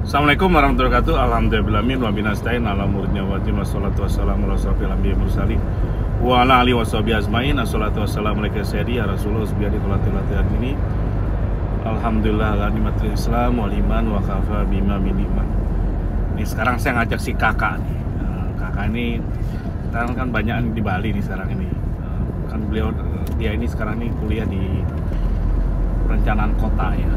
Assalamualaikum warahmatullahi wabarakatuh. Alhamdulillahirabbil wa binastain ala murnya wajib wassalatu wassalamu ala asrofil anbiya'i mursalin wa ala alihi washabihi ajmain. Assalatu wassalamu alayka sayyidi ya Rasulullah subhanahu wa ta'ala ini. Alhamdulillah ala nikmatil Islam wal iman wa kafa bima min iman. Nih sekarang saya ngajak si kakak nih. Kakak ini sekarang kan banyak di Bali nih sekarang ini. Kan dia ini sekarang ini kuliah di perencanaan kota ya,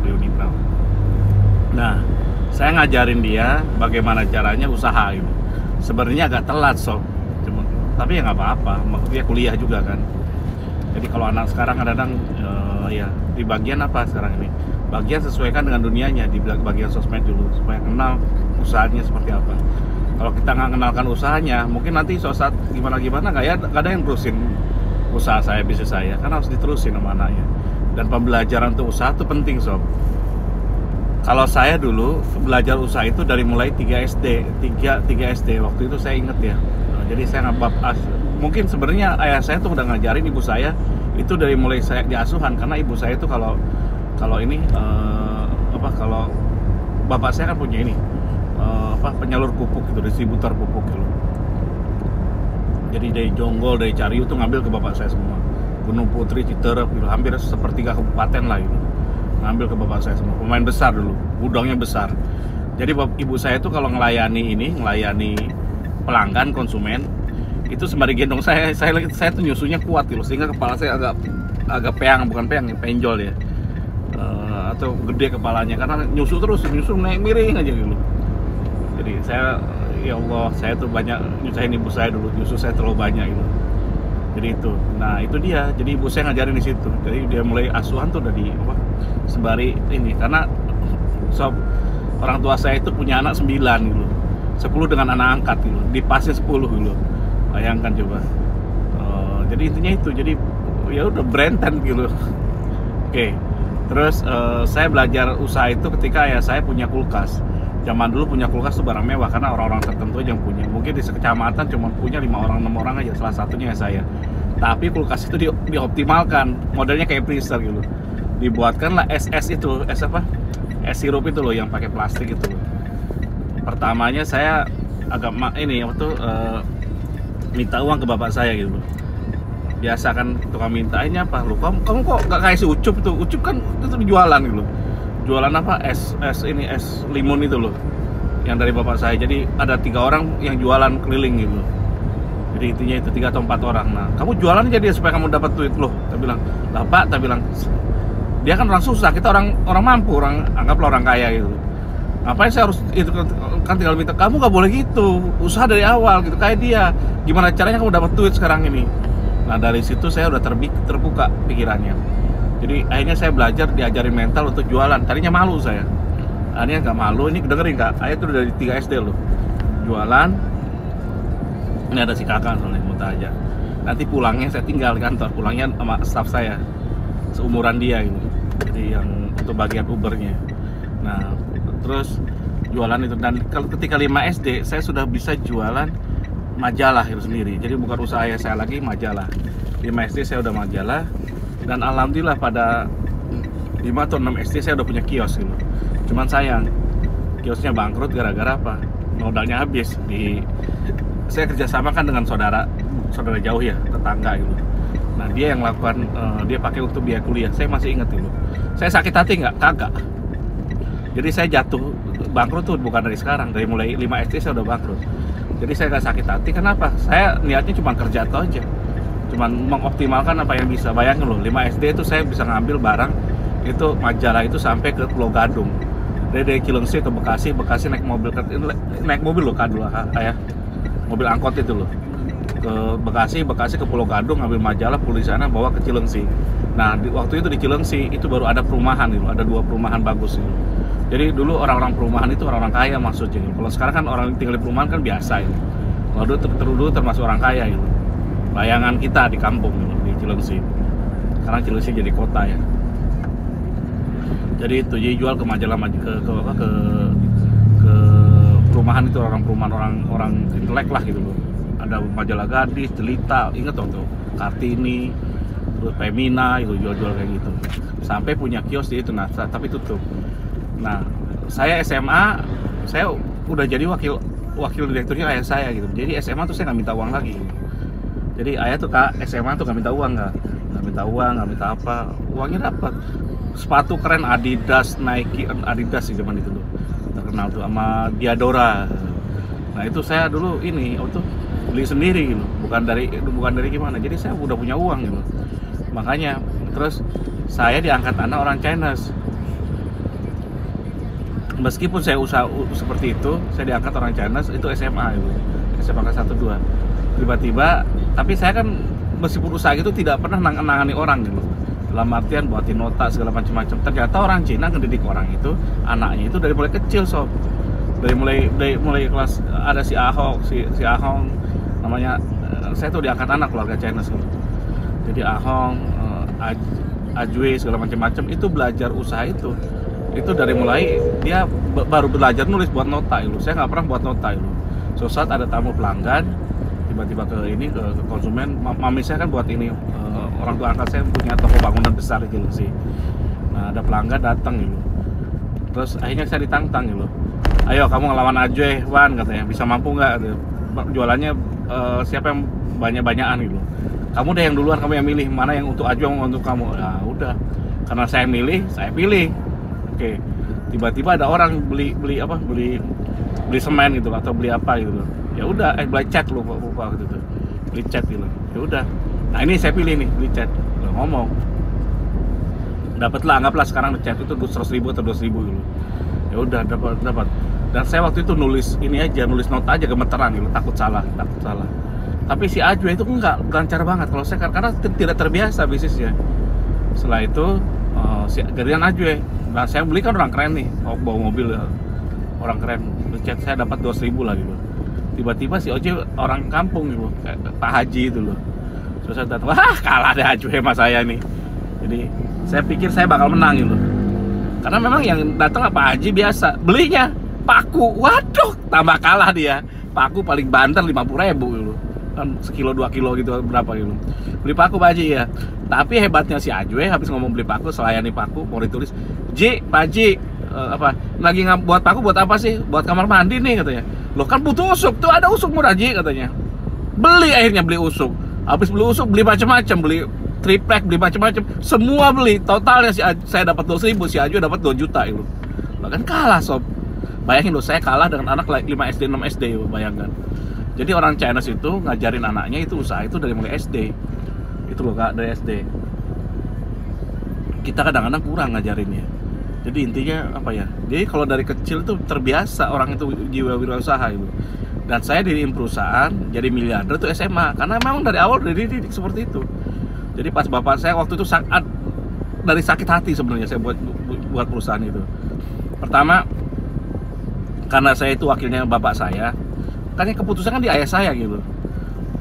beliau di Unipral. Nah, saya ngajarin dia bagaimana caranya usaha gitu. Sebenarnya agak telat sob, tapi ya nggak apa-apa. Dia kuliah juga kan. Jadi kalau anak sekarang kadang-kadang ya di bagian apa sekarang ini? Bagian sesuaikan dengan dunianya, di bagian sosmed dulu supaya kenal usahanya seperti apa. Kalau kita nggak kenalkan usahanya, mungkin nanti suatu saat gimana nggak ya, nggak ada yang terusin usaha saya, bisnis saya, kan harus diterusin sama anaknya. Dan pembelajaran untuk usaha itu penting sob. Kalau saya dulu belajar usaha itu dari mulai 3 SD waktu itu saya inget ya. Jadi saya mungkin sebenarnya ayah saya tuh udah ngajarin ibu saya itu dari mulai saya di asuhan, karena ibu saya itu kalau ini kalau bapak saya kan punya ini penyalur pupuk gitu, distributor pupuk gitu. Jadi dari Jonggol, dari Cariu tuh ngambil ke bapak saya semua. Gunung Putri, Citerep gitu, hampir sepertiga kabupaten lah gitu. Ngambil ke bapak saya semua, pemain besar dulu, gudangnya besar. Jadi ibu saya itu kalau ngelayani pelanggan, konsumen, itu sembari gendong saya tuh nyusunya kuat gitu, sehingga kepala saya agak bukan peang, penjol ya, atau gede kepalanya karena nyusu naik miring aja gitu. Jadi saya, ya Allah, saya tuh banyak nyusahin ibu saya dulu, nyusu saya terlalu banyak gitu. Jadi itu, nah itu dia. Jadi ibu saya ngajarin di situ. Jadi dia mulai asuhan tuh dari sembari ini, karena orang tua saya itu punya anak 9 gitu, 10 dengan anak angkat gitu, dipasnya 10 gitu. Bayangkan coba. Jadi intinya itu, jadi ya udah Brenten gitu. Oke. Terus saya belajar usaha itu ketika ya saya punya kulkas. Zaman dulu punya kulkas itu barang mewah karena orang-orang tertentu aja yang punya. Mungkin di sekecamatan cuma punya 5 orang, 6 orang aja, salah satunya ya saya. Tapi kulkas itu dioptimalkan, modelnya kayak freezer gitu. Dibuatkanlah es sirup itu loh yang pakai plastik itu loh. Pertamanya saya agak minta uang ke bapak saya gitu. Biasa kan tukang minta, ini apa lu, kamu kok gak kasih Ucup tuh? Ucup kan itu jualan gitu. Jualan apa? Es limun itu loh, yang dari bapak saya. Jadi ada 3 orang yang jualan keliling gitu. Jadi intinya itu 3 atau 4 orang. Nah, kamu jualan aja dia supaya kamu dapat duit loh. Saya bilang, lah Pak, saya bilang, dia kan orang susah, kita orang mampu, anggaplah orang kaya gitu. Ngapain saya harus itu, kan tinggal minta, kamu gak boleh gitu, usaha dari awal gitu kayak dia. Gimana caranya kamu dapat duit sekarang ini? Nah dari situ saya udah terbuka pikirannya. Jadi akhirnya saya belajar, diajarin mental untuk jualan. Tadinya malu saya, akhirnya nggak malu. Ini dengerin Kak, ayah tuh dari 3 SD loh jualan. Ini ada si kakak soalnya muntah aja. Nanti pulangnya saya tinggal di kantor, pulangnya sama staff saya seumuran dia gitu. Jadi yang untuk bagian Ubernya. Nah terus jualan itu, dan ketika 5 SD saya sudah bisa jualan majalah itu sendiri. Jadi bukan usaha saya lagi, majalah. 5 SD saya udah majalah. Dan alhamdulillah pada 5 atau 6 SD saya udah punya kios gitu. Cuman sayang, kiosnya bangkrut gara-gara apa? Modalnya habis. Saya kerjasama kan dengan saudara jauh ya, tetangga gitu. Nah dia yang lakukan, dia pakai untuk biaya kuliah. Saya masih ingat dulu. Saya sakit hati nggak? Kagak. Jadi saya jatuh bangkrut tuh bukan dari sekarang, dari mulai 5 SD saya udah bangkrut. Jadi saya nggak sakit hati. Kenapa? Saya niatnya cuma kerja atau aja, cuman mengoptimalkan apa yang bisa. Bayangin loh, 5 SD itu saya bisa ngambil barang itu, majalah itu sampai ke Pulau Gadung. Dari Cilengsi ke Bekasi naik mobil loh Kak, dulu kayak mobil angkot itu loh, ke Bekasi ke Pulau Gadung, ngambil majalah, pulih sana, bawa ke Cilengsi. Nah waktu itu di Cilengsi itu baru ada perumahan gitu, ada 2 perumahan bagus gitu. Jadi dulu orang-orang perumahan itu orang-orang kaya maksudnya gitu. Kalau sekarang kan orang tinggal di perumahan kan biasa gitu. Kalau dulu termasuk orang kaya gitu. Bayangan kita di kampung gitu, di Cilengsi. Sekarang Cilengsi jadi kota ya. Jadi itu, jadi jual ke majalah ke perumahan itu, orang intelek lah gitu loh. Ada majalah Gadis, Jelita, inget tuh Kartini, terus Femina itu jual-jual kayak gitu. Sampai punya kios di itu, nah tapi tutup. Nah, saya SMA, saya udah jadi wakil direkturnya ayah saya gitu. Jadi SMA tuh saya nggak minta uang lagi. Jadi ayah tuh SMA tuh nggak minta uang, nggak minta uang, nggak minta apa, uangnya dapat. Sepatu keren Adidas, Nike, Adidas sih zaman itu tuh terkenal tuh, sama Diadora. Nah itu saya dulu ini tuh beli sendiri gitu, bukan dari gimana. Jadi saya udah punya uang gitu. Makanya terus saya diangkat anak orang Chinese. Meskipun saya usaha seperti itu, saya diangkat orang Chinese itu SMA itu, SMA kelas 1 2. Tiba-tiba, tapi saya kan meskipun usaha itu tidak pernah nangani orang gitu. Dalam artian buatin nota segala macam-macam. Ternyata orang Cina ngedidik orang itu, anaknya itu dari mulai kecil sob. Dari mulai kelas, ada si Ahong namanya, saya tuh diangkat anak keluarga Chinese gitu. Jadi Ahong, Ajwe segala macam-macam itu belajar usaha itu dari mulai dia baru belajar nulis buat nota itu. Saya nggak pernah buat nota itu. Suatu saat ada tamu pelanggan tiba-tiba ke konsumen, mami saya kan buat ini, orang tua angkat saya punya toko bangunan besar gitu sih. Nah ada pelanggan datang gitu, terus akhirnya saya ditantang gitu, ayo kamu ngelawan Ajwe Wan katanya, bisa mampu nggak gitu. Jualannya siapa yang banyak-banyakan gitu, kamu deh yang duluan, kamu yang milih mana yang untuk Ajwe mau untuk kamu. Nah udah, karena saya milih, saya pilih. Oke, tiba-tiba ada orang beli semen gitu atau beli apa gitu. Ya udah, beli cat lupa gitu tuh. Beli cat gitu. Ya udah. Nah, ini saya pilih nih, beli cat. Udah ngomong. Dapatlah, anggaplah sekarang cat itu 100.000 atau 200.000 gitu. Ya udah, dapat. Dan saya waktu itu nulis nota aja gemeteran gitu, takut salah. Tapi si Ajwe itu enggak, lancar banget kalau saya, karena tidak terbiasa bisnisnya. Setelah itu si Gerian Ajwe. Nah, saya beli kan orang keren nih, bawa mobil orang keren, chat saya dapat 200.000 lah gitu. Tiba-tiba si Oje orang kampung gitu, kayak Pak Haji itu loh. Terus saya datang, wah kalah deh Ajwe sama saya nih. Jadi saya pikir saya bakal menang gitu. Karena memang yang datang Pak Haji biasa, belinya paku, waduh tambah kalah dia. Paku paling banter 50.000 gitu. Kan sekilo 2 kilo gitu berapa gitu. Beli paku Pak Haji ya. Tapi hebatnya si Ajwe habis ngomong beli paku, selayani paku, mau ditulis, Pak Haji, lagi buat paku buat apa sih? Buat kamar mandi nih katanya. Loh kan butuh usuk, tuh ada usuk murah Ji katanya. Akhirnya beli usuk. Habis beli usuk, beli macam-macam, beli triplek, beli macam-macam, semua beli. Totalnya saya dapat 200.000, si Ajwe dapat 2 juta itu. Loh kan kalah sob. Bayangin loh, saya kalah dengan anak 5 SD, 6 SD, bayangkan. Jadi orang Chinese itu ngajarin anaknya itu usaha itu dari mulai SD. Itu loh Kak, dari SD. Kita kadang-kadang kurang ngajarinnya. Jadi intinya apa ya? Jadi kalau dari kecil tuh terbiasa orang itu jiwa wirausaha itu. Dan saya diriin perusahaan jadi miliarder itu SMA, karena memang dari awal udah dididik seperti itu. Jadi pas bapak saya waktu itu sangat dari sakit hati sebenarnya saya buat perusahaan itu. Pertama, karena saya itu wakilnya bapak saya, kan keputusan kan di ayah saya gitu.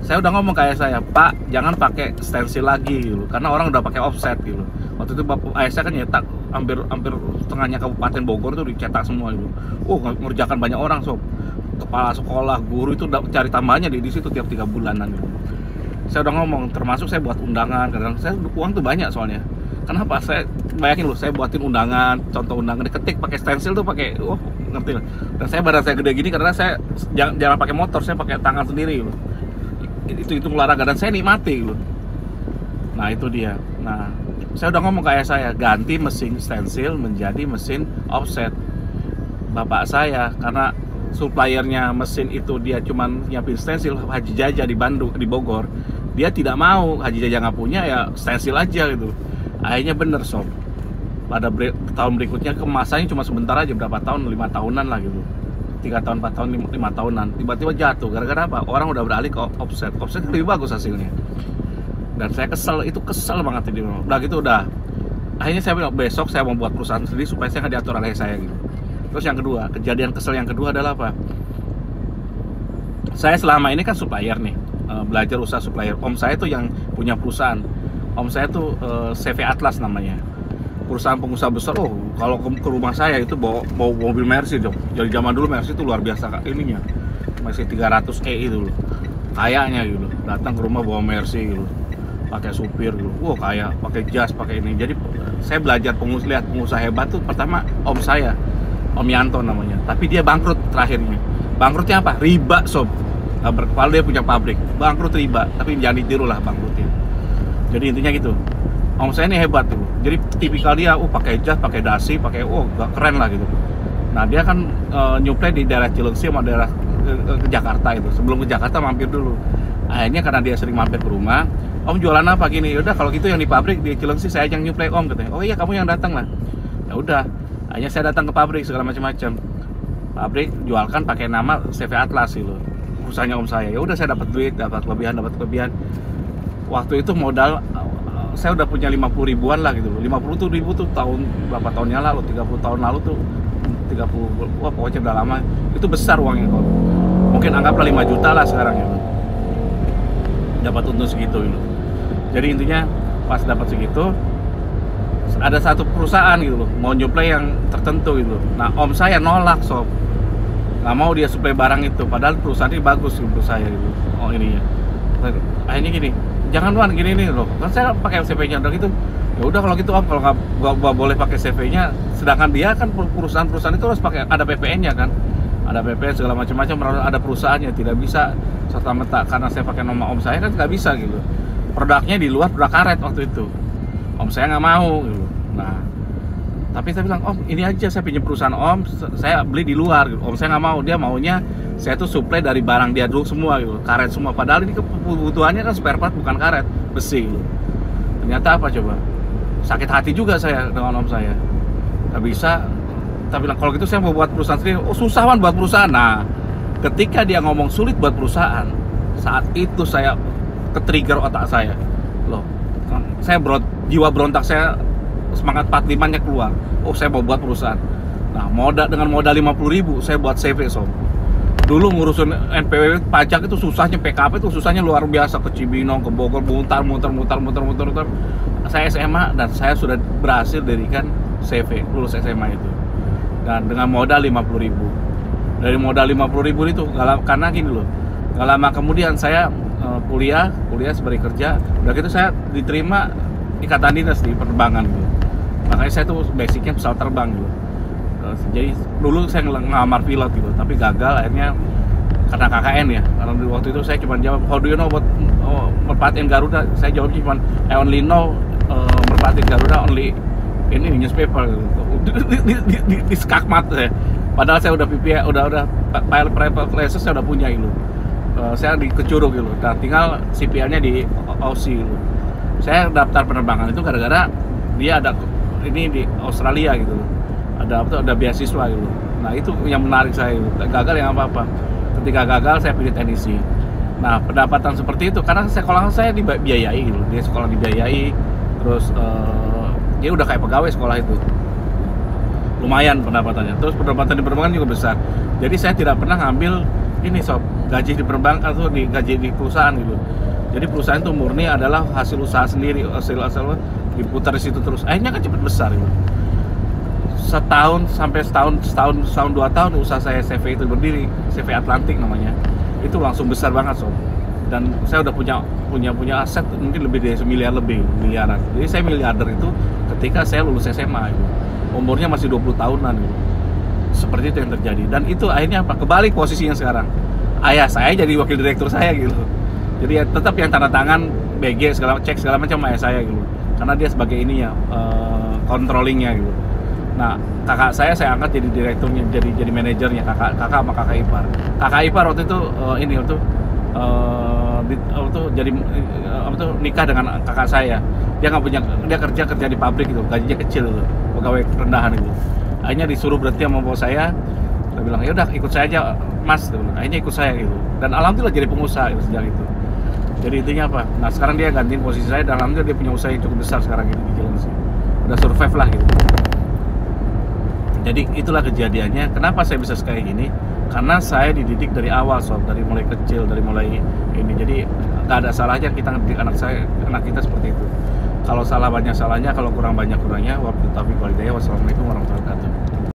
Saya udah ngomong ke ayah saya, Pak, jangan pakai stensil lagi gitu, karena orang udah pakai offset gitu. Waktu itu ayah saya kan nyetak hampir setengahnya Kabupaten Bogor itu dicetak semua gitu. Ngerjakan banyak orang sob. Kepala sekolah, guru itu cari tambahannya di situ tiap 3 bulanan gitu. Saya udah ngomong, termasuk saya buat undangan, kadang saya uang tuh banyak soalnya. Kenapa? Saya bayangin loh, saya buatin undangan, contoh undangan diketik pakai stensil tuh pakai, ngerti lah. Dan saya badan saya gede gini karena saya jangan pakai motor, saya pakai tangan sendiri loh. Itu olahraga dan saya nikmati loh. Nah itu dia. Nah saya udah ngomong ke ayah saya, ganti mesin stensil menjadi mesin offset. Bapak saya karena suppliernya mesin itu dia cuman nyiapin stensil Haji Jaja di Bandung, di Bogor, dia tidak mau, Haji Jaja nggak punya ya stensil aja gitu. Akhirnya bener sob, pada tahun berikutnya kemasannya cuma sebentar aja, berapa tahun, 5 tahunan lah gitu, 3 tahun, 4 tahun, 5 tahunan, tiba-tiba jatuh. Gara-gara apa? Orang udah beralih ke offset lebih bagus hasilnya. Dan saya kesel banget ini. Udah gitu udah, akhirnya saya bilang besok saya mau buat perusahaan sendiri supaya saya nggak diatur oleh saya gitu. Terus yang kedua, kejadian kesel yang kedua adalah apa? Saya selama ini kan supplier nih, belajar usaha supplier. Om saya tuh yang punya perusahaan. Om saya tuh CV Atlas namanya, perusahaan pengusaha besar. Kalau ke rumah saya itu bawa mobil Mercy dong. Jadi zaman dulu Mercy itu luar biasa Kak, ininya masih 300 itu loh, kayaknya gitu. Datang ke rumah bawa Mercy gitu. pakai supir gitu. Kayak pakai jas, pakai ini. Jadi saya belajar lihat pengusaha hebat tuh pertama om saya, Om Yanto namanya. Tapi dia bangkrut terakhirnya. Bangkrutnya apa? Riba, sob. Kalau dia punya pabrik, bangkrut riba. Tapi jangan ditiru lah bangkrutnya. Jadi intinya gitu. Om saya ini hebat tuh. Jadi tipikal dia, pakai jas, pakai dasi, pakai gak keren lah gitu. Nah dia kan nyuplai di daerah Cilengsi sama daerah ke Jakarta itu. Sebelum ke Jakarta mampir dulu. Akhirnya karena dia sering mampir ke rumah, Om jualan apa gini? Yaudah kalau gitu yang di pabrik di Cilengsi saya yang nyuplai Om katanya. Oh iya kamu yang datang lah. Ya udah. Akhirnya saya datang ke pabrik segala macam-macam. Pabrik jualkan pakai nama CV Atlas gitu. Usahanya Om saya. Ya udah saya dapat duit, dapat kelebihan. Waktu itu modal saya udah punya 50 ribuan lah gitu loh. 50 ribu tuh tahun berapa tahunnya lalu, 30 tahun lalu tuh 30, pokoknya udah lama. Itu besar uangnya kok. Mungkin anggaplah 5 juta lah sekarang ya. Dapat untung segitu gitu. Jadi intinya pas dapat segitu ada satu perusahaan gitu loh mau nyuplai yang tertentu gitu. Nah om saya nolak sob, nggak mau dia suplai barang itu. Padahal perusahaan ini bagus untuk saya gitu. Ini ya. Akhirnya gini, jangan Wan gini nih loh. Kan saya pakai CV-nya udah gitu. Ya udah kalau gitu om, kalau nggak boleh pakai CV-nya. Sedangkan dia kan perusahaan itu harus pakai ada PPN-nya kan. Ada PPN segala macam-macam, ada perusahaannya. Tidak bisa serta-merta karena saya pakai nama om saya kan nggak bisa gitu. Produknya di luar produk karet waktu itu. Om saya nggak mau gitu. Nah, tapi saya bilang, Om ini aja saya pinjam perusahaan Om, saya beli di luar gitu. Om saya nggak mau, dia maunya saya tuh suplai dari barang dia dulu semua gitu, karet semua. Padahal ini kebutuhannya kan spare part bukan karet, besi gitu. Ternyata apa coba? Sakit hati juga saya dengan Om saya. Nggak bisa. Tapi bilang kalau gitu saya mau buat perusahaan sendiri. Susah kan buat perusahaan. Nah, ketika dia ngomong sulit buat perusahaan, saat itu saya ke-trigger otak saya. Loh, saya jiwa berontak saya, semangat 45-nya keluar. Saya mau buat perusahaan. Nah, dengan modal 50 ribu saya buat CV sob. Dulu ngurusin NPWP pajak itu susahnya, PKP itu susahnya luar biasa, ke Cibinong, ke Bogor, muter. Saya SMA dan saya sudah berhasil dirikan CV lulus SMA itu. Dan dengan modal 50 ribu. Dari modal 50 ribu itu karena gini loh. Gak lama kemudian saya kuliah sebagai kerja. Udah gitu saya diterima ikatan dinas di penerbangan gitu. Makanya saya tuh basicnya pesawat terbang gitu. Jadi dulu saya ngelamar pilot gitu, tapi gagal akhirnya karena KKN ya. Karena waktu itu saya cuma jawab, how do you know about merpatin Garuda? Saya jawabnya cuma I only know merpatin Garuda only ini newspaper gitu. Di skakmat saya. Padahal saya udah PPA, udah private license saya udah punya gitu. Saya di Kecurug gitu. Nah, tinggal CPL-nya di Aussie gitu. Saya daftar penerbangan itu gara-gara dia ada ini di Australia gitu. Ada beasiswa gitu. Nah, itu yang menarik saya gitu. Gagal yang apa-apa. Ketika gagal saya pilih teknisi. Nah, pendapatan seperti itu karena sekolah saya dibiayai gitu. Dia sekolah dibiayai, terus dia udah kayak pegawai sekolah itu. Lumayan pendapatannya. Terus pendapatan di penerbangan juga besar. Jadi saya tidak pernah ngambil ini sob, gaji di perbankan atau gaji di perusahaan gitu. Jadi perusahaan itu murni adalah hasil usaha sendiri, hasil diputar di situ terus. Akhirnya kan cepat besar gitu. Setahun 2 tahun usaha saya CV itu berdiri, CV Atlantik namanya. Itu langsung besar banget sob. Dan saya udah punya aset mungkin lebih dari miliaran. Jadi saya miliarder itu ketika saya lulus SMA gitu. Umurnya masih 20 tahunan gitu. Seperti itu yang terjadi. Dan itu akhirnya apa? Kebalik posisinya sekarang. Ayah saya jadi wakil direktur saya gitu. Jadi ya, tetap yang tanda tangan BG cek segala macam ayah saya gitu. Karena dia sebagai ininya controllingnya gitu. Nah, kakak saya angkat jadi direkturnya, jadi manajernya, kakak sama kakak ipar. Kakak ipar waktu itu nikah dengan kakak saya. Dia kerja di pabrik gitu, gajinya kecil gitu, pegawai rendahan gitu. Akhirnya disuruh berhenti sama bos saya. Dia bilang, ya udah ikut saya aja mas. Dia bilang, akhirnya ikut saya gitu. Dan alhamdulillah jadi pengusaha gitu, sejak itu. Jadi intinya apa? Nah sekarang dia gantiin posisi saya dan alhamdulillah dia punya usaha yang cukup besar sekarang ini di Cilengsi. Udah survive lah gitu. Jadi itulah kejadiannya. Kenapa saya bisa kayak gini? Karena saya dididik dari awal sob, dari mulai kecil, dari mulai ini. Jadi nggak ada salahnya kita ngedidik anak kita seperti itu. Kalau salah banyak salahnya, kalau kurang banyak kurangnya. Wabillahi taufiq wal hidayah. Wassalamualaikum warahmatullahi wabarakatuh.